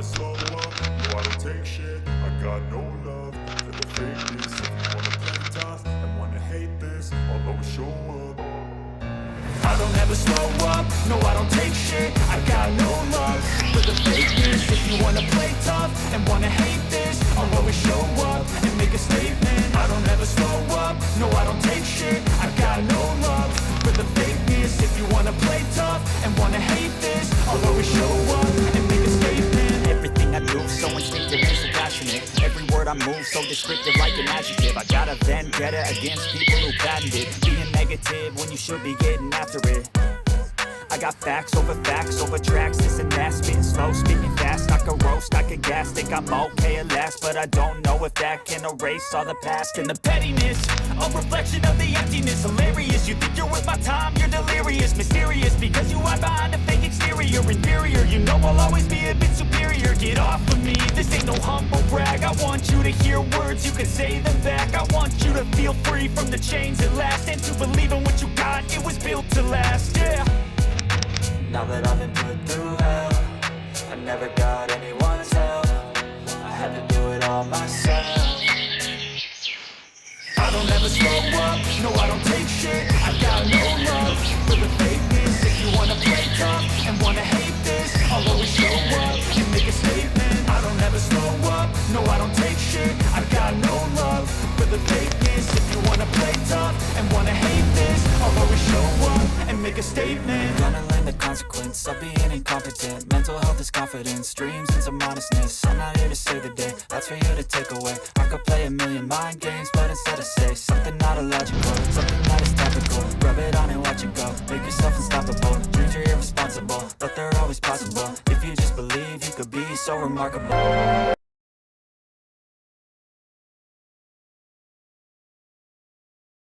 slow up, no I don't take shit. I got no love for the fakeness. If you wanna play tough and wanna hate this, I'll always show up. I don't ever slow up, no I don't take shit. I got no love for the fakeness. If you wanna play tough and wanna hate this, I'll always show up and make a statement. I don't ever slow up, no I don't take shit. I got no love for the fakeness. If you wanna play tough and wanna hate this, I'll always show up and make a statement. Everything I do so instinctive and so passionate. Every word I move so descriptive like an adjective. I got a vendetta against people who patented being negative when you should be getting after it. I got facts over tracks, this and that. Spitting slow, speaking fast, I could roast, I could gas. Think I'm okay at last, but I don't know if that can erase all the past. And the pettiness, a reflection of the emptiness. Hilarious, you think you're worth my time, you're delirious. Mysterious, because you hide behind a fake exterior. Inferior, you know I'll always be a bit superior. Get off of me, this ain't no humble brag. I want you to hear words, you can say them back. I want you to feel free from the chains at last, and to believe in what you got, it was built to last, yeah. Now that I've been put through hell, I never got anyone's help. I had to do it all myself. I don't ever slow up, no I don't take shit. I got no love for the fakeness. If you wanna play tough and wanna hate this, I'll always show up and make a statement. I don't ever slow up, no I don't take shit. I got no love for the fakeness. If you wanna play tough and wanna hate this, I'll always show up and make a statement. Gonna learn the consequence of being incompetent. Mental health is confidence, dreams and some honestness. I'm not here to save the day, that's for you to take away. I could play a million mind games, but instead I say something not illogical, something that is topical. Rub it on and watch it go, make yourself unstoppable. Dreams are irresponsible, but they're always possible. If you just believe, you could be so remarkable.